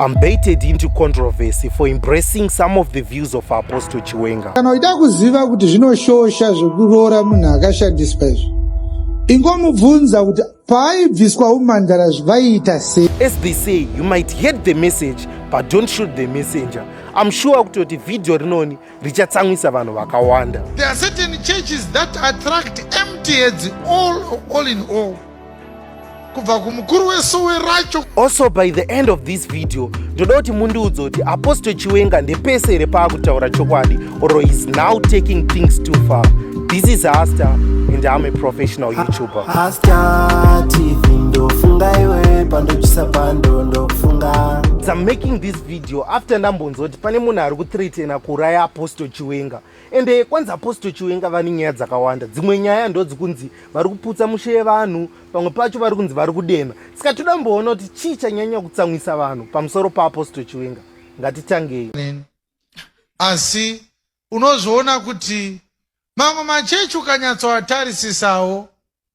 I'm baited into controversy for embracing some of the views of Apostle Chiwenga. Kana uida kuziva kuti zvinoshosha zvokuroora munhu akashandiswa izvo, ingomubvunza kuti paaibviswa umhandara zvaiita sei. As they say, you might hate the message but don't shoot the messenger. I'm sure kuti video rinoni richatsamwisa vanhu vakawanda. There are certain churches that attract empty heads all in all. Also, by the end of this video, ndoda kuti mundiudze kuti Apostle Chiwenga ndepese here paakutaura chokwadi or is now taking things too far. This is Hasta and I'm a professional YouTuber. I'm making this video after ndambonzwa kuti pane munhu ari kuthreatena kuuraya Apostle Chiwenga. Ende kwanza Apostle Chiwenga vane nyaya dzakawanda. Dzimwe nyaya ndodzikunzi vari kuputsa mushe vanhu, pamwe pacho vari kunzi vari kudena. Saka toda kumboona kuti chii chanyanya kutsamwisa vanhu pamusoro paApostle Chiwenga. Ngatitangei. Asi unozvoona kuti mamwe machechi ukanyatsoatarisisawo,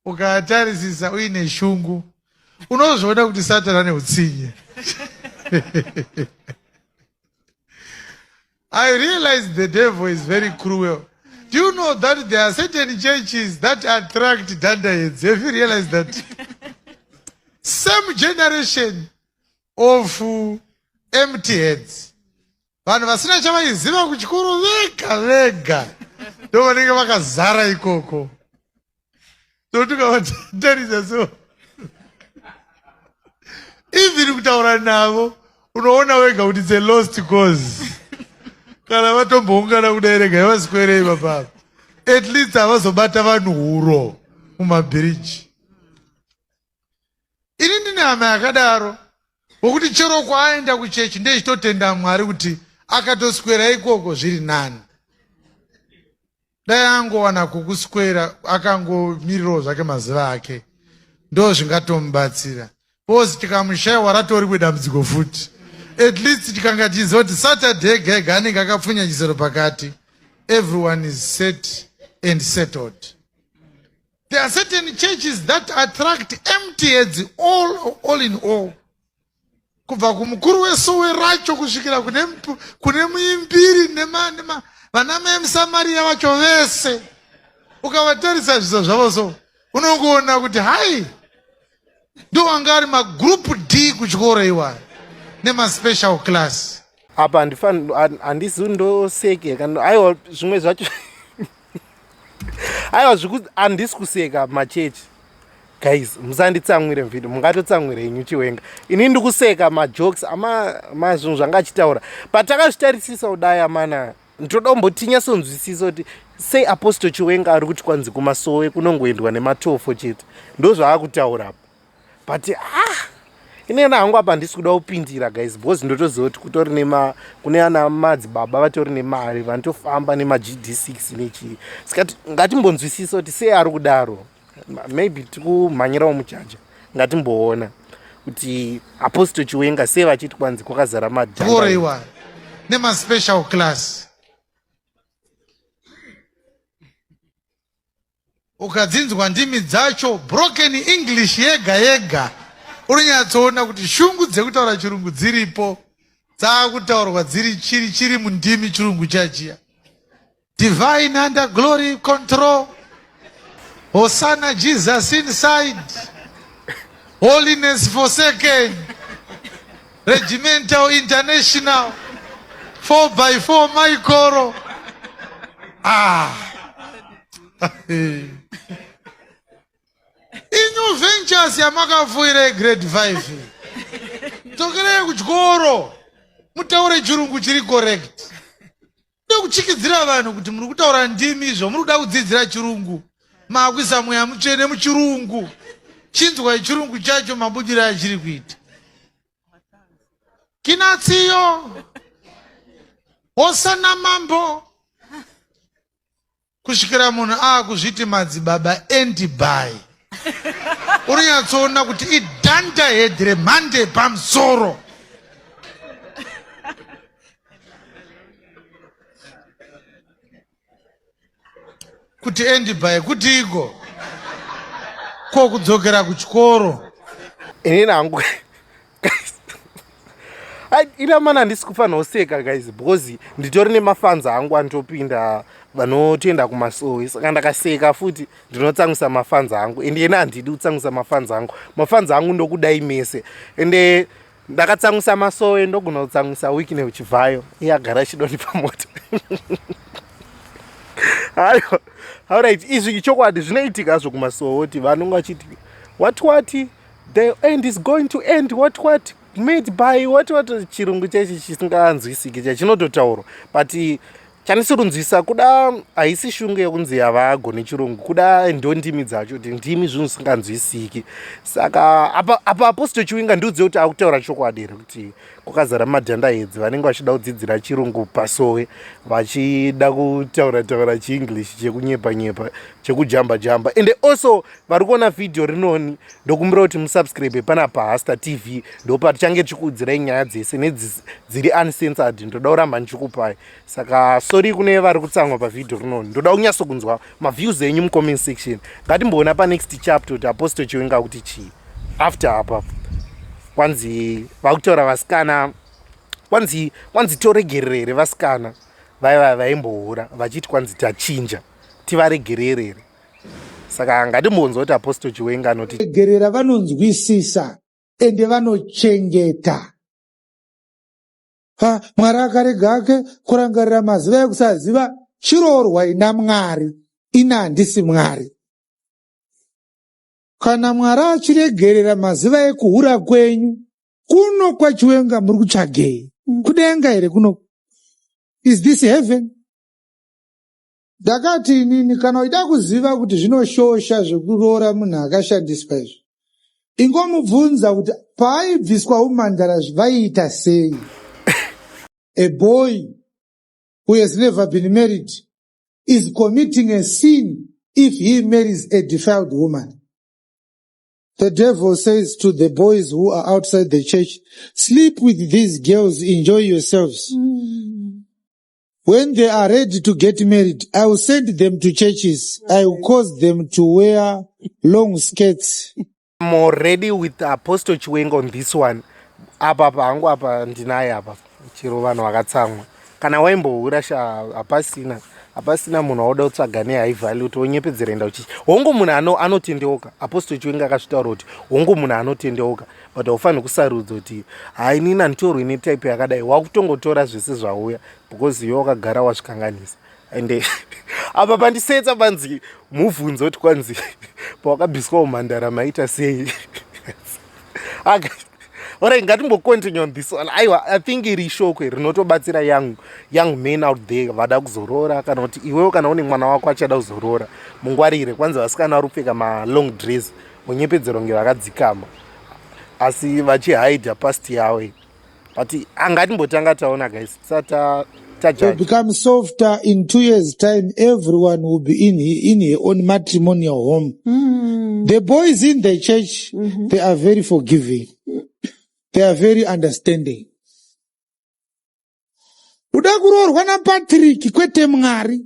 ukaatarisisa uine shungu, unozvoona kuti Satani ane utsinye. I realize the devil is very cruel. Do you know that there are certain churches that attract dandaheads? Have you realized that? Same generation of empty heads. Vanhu vasina chavaiziva kuchikoro vega ndo vanenge vakazara ikoko. Totukavatarisa so. Even kutaura navo unoona wega kuti it's a lost cause. Kana vatomboungana kudairega vaswere papa. At least havazobata vanhu huro mumabiriji. Ini ndine hama yakadaro wokuti chero kwaenda kuchechi ndechitotenda Mwari kuti akatoswera ikoko zviri nani. Dai angowana kukuswera akangomirirawo zvake mazuva ake ndo zvingatomubatsira. Pose tikamushayiwa ratori kudambudziko futi. At least tikanga tiziva kuti Saturday gega anenge akapfunya chisero pakati. Everyone is set and settled. There are certain churches that attract empty heads all in all. Kubva kumukuru wesowe racho kusvikira kune muimbiri vana vemuSamaria vacho vese. Ukavatarisa zviso zvavo so unongoona kuti hai ndo vanga ari magroup D kuchikoroyiwa nemaspecial class. Apa handisi ndoseke kana aiwa zvimwe zvacho aiwa zvikuti handisi kuseka machechi. Guys, musanditsamwire video, mungatotsamwire henyu Chiwenga. Ini ndikuseka majokes amazvinhu zvanga achitaura. But takazvitarisisa kudai amana. Ndoda kumbotinyasonzwisisa kuti sei Apostle Chiwenga ari kuti kwanzi kumasowe kunongoendwa nematofo chete. Ndo zvaakutaura apa. But inena hangu apa handisi kuda kupindira guys, because ndotoziva kuti kutori kune ana madzibaba vatori nemari vanotofamba nemaGD6 nechi. Saka ngatimbonzwisisa kuti sei ari kudaro. Maybe tikumhanyirawo muchacha. Ngatimboona kuti Apostle Chiwenga sei vachiti kwanzi kwakazara madhanga. Kuurayiwa nemaspecial class. Ukadzinzwa ndimi dzacho broken English yega unonyatsoona kuti shungu dzekutaura chirungu dziripo dzaakutaurwa dziri chiri mundimi chirungu chachiya. Divine under glory control. Hosanna Jesus inside. Holiness forsaken. Regimental international. 4x4 Michael. Inu ventures yamakafuire grade 5. Tokerei kuchikoro. Mutaure chirungu chiri correct. Ndokuchikidzira vanhu kuti muri kutaura ndimi izvo muri kuda kudzidzira chirungu. Maakuisa mweya mutsvene muchirungu. Chinzwa chirungu chacho mabudiro achiri kuita. Kinatsiyo. Hosana mambo. Kusvikira munhu akuzviti madzibaba endi bai. Unonyatsoona kuti idhanda hedhi remhande pamusoro. Kuti endi bai kuti iko kokudzokera kuchikoro. Ini nangu ina mana handisi kufanira kuseka guys because nditori nemafans angu anotopinda vanotoenda kumasowe saka ndakaseka futi ndinotsamwisa mafans angu ende ena handidi kutsamwisa mafans angu ndokudai mese ende ndakatsamwisa masowe ndogona kutsamwisa wiki neuchibvayo iye agara achidoni pamota. Alright, izvi chokwadi zvinoitika zvo kumasowe kuti vanonga vachiti what the end is going to end what made by what chirungu chechi chisinganzwisiki chachinototaurwa but chanisurunzwisa kuda haisi shungu yekunzi havagoni chirungu kuda ndo ndimi dzacho kuti ndimi zvinhu zvisinganzwisiki saka apa Apostle Chiwenga ndiudze kuti akutaura chokwadi here kuti kwakazara madhanda hedzi vanenge vachida kudzidzira chirungu pasowe vachida kutaura chienglish chekunyepa chekujamba ende also vari kuona vhidhiyo rinoni ndokumbira kuti musubscribe pana paHasta TV ndopa tichange tichikuudzirai nyaya dzese nedziri uncensored ndoda kuramba ndichikupai saka sorry kune vari kutsamwa pavhidhiyo rinoni ndoda kunyatso kunzwa maviews enyu mucomment section ngatimboona panext chapter kuti Apostle Chiwenga kuti chii after apa kwanzi vakutaura vasikana kwanzi toregerere vasikana vaimbohura vachiti kwanzi tachinja tivaregerere saka ngatimbonzwa kuti Apostle Chiwenga anoti regerera vanonzwisisa ende vanochengeta. Mwari akarega ake kurangarira maziva ekusaziva chiroorwa ina Mwari ina handisi Mwari. Kana Mwari achiregerera maziva ekuhura kwenyu kuno kwaChiwenga muri kutsvagei kudenga here kuno? Is this heaven? Ndakati inini kana uida kuziva kuti zvinoshosha zvekuroora munhu akashandiswa izvo ingomubvunza kuti paaibviswa umhandara zvaiita sei. A boy who has never been married is committing a sin if he marries a defiled woman. The devil says to the boys who are outside the church, sleep with these girls, enjoy yourselves. When they are ready to get married, I will send them to churches. I will cause them to wear long skirts. I'm already with Apostle Chiwenga on this one. Apa pangu apa ndinaye apa chiro vanhu vakatsamwa kana waimbohura hapasina munhu auda kutsvaga nehigh value kuti wonyepedzera enda uchichi hongu munhu anotendeuka. Apostle Chiwenga akazvitaura kuti hongu munhu anotendeuka but haufaniri kusarudza kuti hai inini handitorwi netype yakadai wakutongotora zvese zvauya because iwe wakagara wazvikanganisa ende apa pandisetsa panzi mubvunzo kuti kwanzi pawakabviswa umhandara maita sei. Alright, ngatimbocontinue on this one. I think iri shoko rinotobatsira young men out there vada kuzorora kana kuti iwewe kana une mwana wako achada kuzorora mungwarire kwanza vasikana vari kupfeka ma long dress munyepedzero nge vakadzikama asi vachihide past yawe but angatimbotanga taona guys to become softer in 2 years time. Everyone will be in her own matrimonial home. The boys in the church, they are very forgiving. They are very understanding. Uda kuroorwa naPatrick kwete Mwari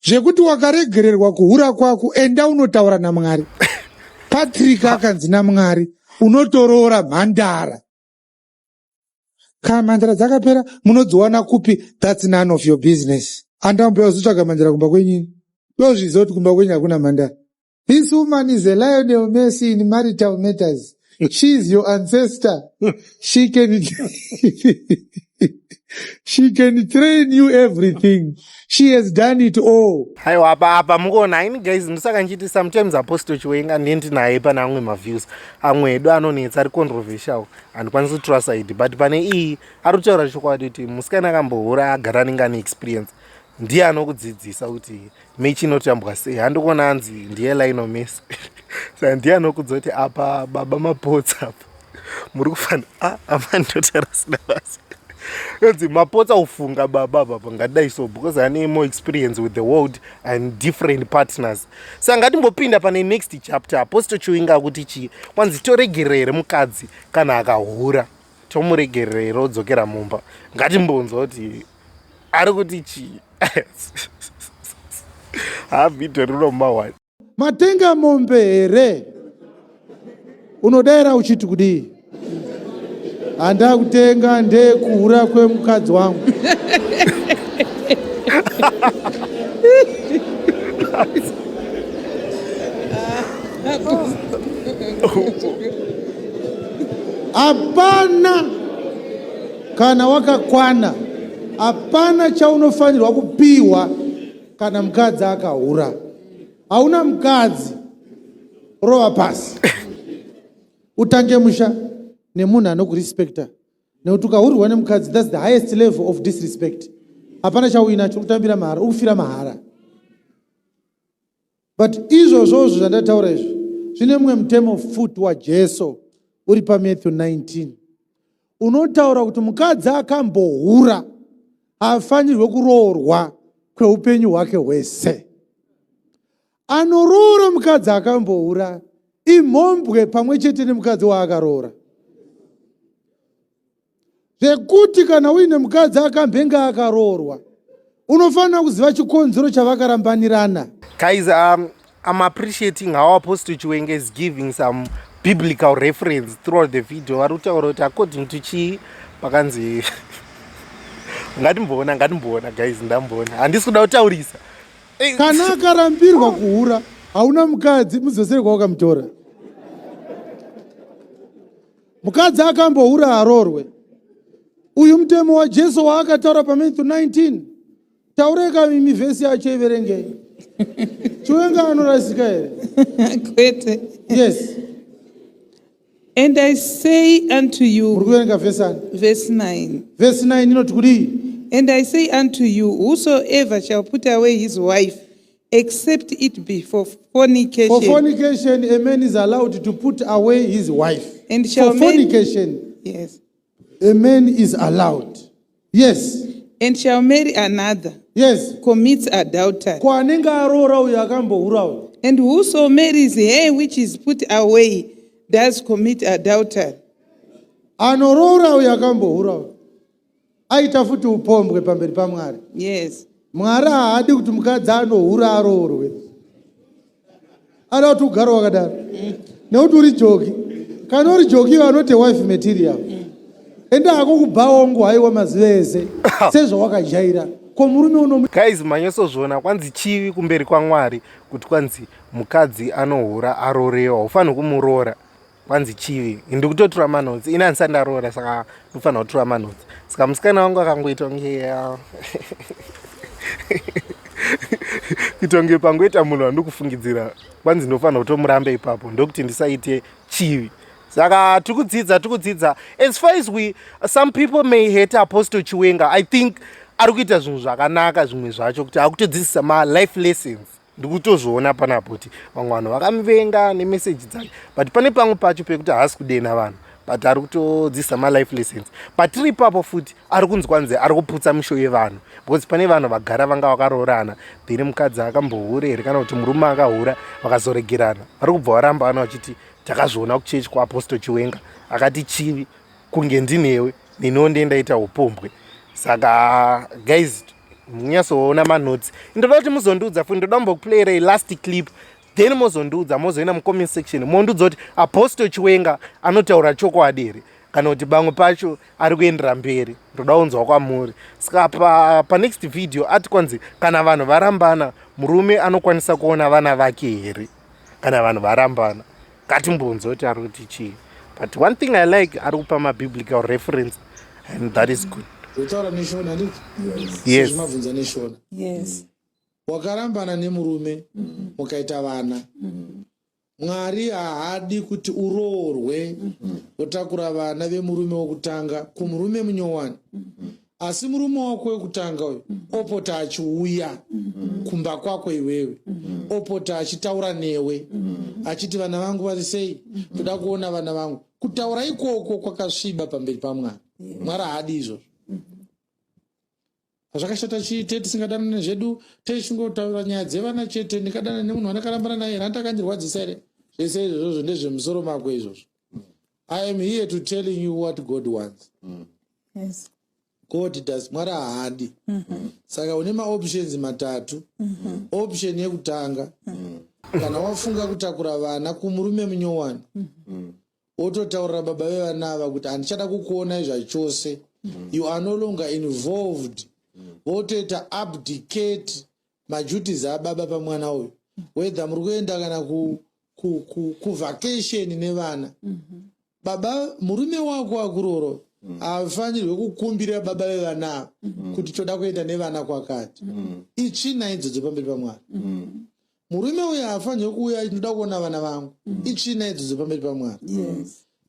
zvekuti wakaregererwa kuhura kwako enda unotaura naMwari. Patrick akanzi naMwari unotoroora mhandara. Kana mhandara dzakapera munodziwana kupi? That's none of your business. Andamboya uzotsvaga mhandara kumba kwenyini ndozviziva kuti kumba kwenyu hakuna mhandara. This woman is a Lionel Messi in marital matters. She is your ancestor. She can train you everything. She has done it all. Haiwa apa mukona ini guys ndosaka nchiti sometimes Apostle Chiwenga ndinaye pana amwe maviews amwe edu anonetsa ari controversial handikwanisi kutrust side but pane iyi ari kutaura chokwadi kuti musikana akambohura agara ninga ane experience ndiye anokudzidzisa kuti mechi inotambwa sei. Handikuona anzi ndiye Lionel Messi saka ndiye anokudza kuti apa baba mapotsa apa muri kufanira amandotara sina basi Because mapotsa ufunga baba ngadai so because I need more experience with the world and different partners. Saka ngatimbopinda pane next chapter. Apostle Chiwenga kuti chi kwanzi toregerere mukadzi kana akahura tomuregerere odzokera mumba. Ngatimbonzwa kuti ari kuti chi Vhidhiyo rinomawani matenga mombe here unodaira uchiti kudii? Anda kutenga ndekuhura kwemukadzi wangu. Hapana kana wakakwana, hapana chaunofanirwa kupiwa kana mukadzi akahura. Hauna mukadzi, rova pasi. Utange musha nemunhu anokurespecta. Nekuti ukahurwa nemukadzi, that's the highest level of disrespect. Hapana chauinacho, kutambira mahara, ukufira mahara. But izvozvo zvandataura izvo zvine mumwe mutemo futi waJesu uri paMatthew 19. Unotaura kuti mukadzi akambohura hafanirwe kuroorwa kweupenyu hwake hwese. Anoroora mukadzi akambohura imhombwe pamwe chete nemukadzi waakaroora. Zvekuti kana uine mukadzi akambenga akaroorwa, unofanira kuziva chikonzero chavakarambanirana. Guys, I'm appreciating how Apostle Chiwenga is giving some biblical reference throughout the video. Warutaurota according to Chi pakanzi ngatimbona guys, ndambona handisi kuda kutaurisa. Kana akarambirwa kuhura hauna mukadzi mudzosere kwawakamutora. Mukadzi akambohura haroorwe. Uyu mutemo waJesu waakataura paMatthew 19. Taureka mimi vhesi yacho iverengei. Chiwenga anorasika here? Kwete. Yes. And I say unto you, verse 9. Verse 9 inoti kudii? And I say unto you, whosoever shall put away his wife, except it be for fornication. For fornication, a man is allowed to put away his wife. And shall for fornication, yes, a man is allowed. Yes. And shall marry another. Yes. Commits adultery. And whoso marries her which is put away does commit adultery. Anorora uyakambohura. Aita futi upombwe pamberi paMwari. Yes. Mwari haadi kuti mukadzi anohura aroorwe. Ada kuti ugaro wakadaro. Nekuti uri joki. Kana uri joki vanoti wife material. Enda hako kubhaongo haiwa mazuva ese. Sezvawakajaira. Guys, manyosozvona kwanzi chivi kumberi kwaMwari kuti kwanzi mukadzi anohura arorewa, ufanira kumuroora. Kwanzi chivi. Ndikutotora manotsi. Ina ndisandaroora saka ufanira kutora manotsi. Saka musikana wangu akangoita ngeya. Kutonge pangoita munhu andikufungidzira kwanzi ndofanira kutomurambe ipapo ndokuti ndisaite chivi. Saka tukudzidza. As far as some people may hate Apostle Chiwenga, I think arikuita zvinhu zvakanaka zvimwe zvacho kuti akutodzidzisa ma-life lessons. Ndikutozviona panapo kuti vamwe vanhu vakamuvenga nemeseji dzake, but pane pamwe pacho pekuti haasi kudena vanhu, but ari kutodzidzisa ma-life lessons. But tiri ipapo futi ari kunzi kwanzi ari kuputsa misho yevanhu, because pane vanhu vagara vanga vakaroorana, then mukadzi akambohura here kana kuti murume akahura vakazoregerana, vari kubva varambana vachiti takazviona kuchechi kwaApostle Chiwenga akati chivi kunge ndinewe neni ndaita upombwe. Saka guys, munyasoona manotsi. Ndoda kuti muzondiudza futi, ndoda mbokuplayera last clip, then muzondiudza mozoenda mucomment section mondiudza kuti Apostle Chiwenga anotaura chokwadi here kana kuti bamwe pacho ari kuendera mberi. Ndoda kunzwa kwamuri. Saka pa next video ati kwanzi kana vanhu varambana murume anokwanisa kuona vana vake here kana vanhu varambana. Ngatimbonzwa kuti ari kuti chii. But one thing I like, ari kupa ma-biblical reference, and that is good. Yes. Yes. Wakarambana nemurume mukaita vana. Mwari haadi kuti uroorwe utakura vana vemurume wokutanga kumurume munyowani. Asi murume wako wekutanga uyu opota achiuya kumba kwako iwewe, opota achitaura newe achiti vana vangu vari sei, toda kuona vana vangu. Kutaura ikoko kwakasviba pamberi paMwari. Mwari haadi izvozvo. Zvakashata chiite tisingadana nezvedu techingotaura nyaya dzevana chete, ndikadana nemunhu wanakarambana naye handakandirwadzisa here. Zvese izvozvo ndezvemusoro mako izvozvo. I am here to telling you what God wants. Yes. God does. Mwari haadi. Saka une ma-options matatu. Option yekutanga, kana wafunga kutakura vana kumurume munyowani, wototaurira baba vevana ava kuti handichada kukuonai zvachose. You are no longer involved. Votoita abdicate maduties ababa pamwana uyu, whether muri kuenda kana ku vacation nevana. Baba murume wako akuroro afanirwe kukumbira baba vevana kuti toda kuenda nevana kwakati. Ichina idzodzo pamberi pamwana. Murume uyu afanirwe kuuya ndoda kuona vana vangu. Ichina idzodzo pamberi pamwana.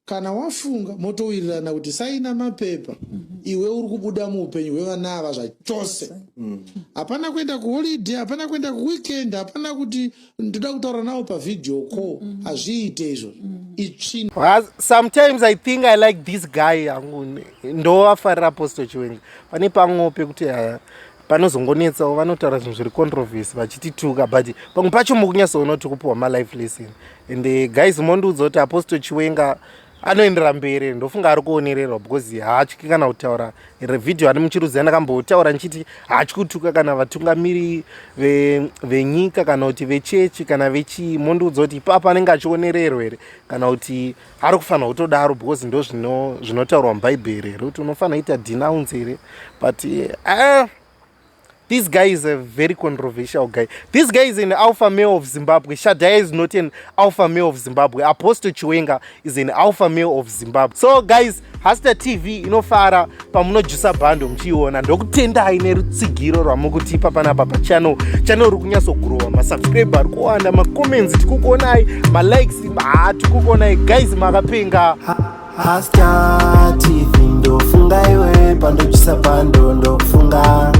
Kana wafunga motowirirana kuti saina mapepa, iwe uri kubuda muupenyu hwevana ava zvachose. Hapana kuenda kuholiday, hapana kuenda kuweekend, hapana kuti ndoda kutaura nawo pavideo call. Hazviite izvozvo. Ichina. Sometimes I think I like this guy ndo afarira Apostle Chiwenga. Pane pamwe pekuti panozongonetsawo vanotaura zvinhu zviri controversy vachitituka, but pamwe pacho mukunyatsoona kuti kupiwa malife lesson. And guys mondiudza kuti Apostle Chiwenga anoendera mberi, ndofunga ari kuonererwa because haatyi kana kutaura. Video ari muchiruzi ndakambotaura nchiti haatyi kutuka kana vatungamiri venyika kana kuti vechechi kana vechi, mondiudza kuti ipapo anenge achionererwa here kana kuti ari kufanira kutodaro because ndo zvinotaurwa mubhaibheri here kuti unofanira kuita denounce here. But this guy is a very controversial guy. This guy is an alpha male of Zimbabwe. Shaddai is not an alpha male of Zimbabwe. Apostle Chiwenga is an alpha male of Zimbabwe. So guys, Hasta TV inofara pamunojusa bando mchiona. Ndokutendai nerutsigiro rwamukutipa panapa pa channel uri kunyatsogrowa. Ma-subscribe ari kuwanda, ma-comments tikukonai, ma-likes tikukonai. Guys makapenga. Hasta TV ndofunga iwe pandojusa bando ndofunga.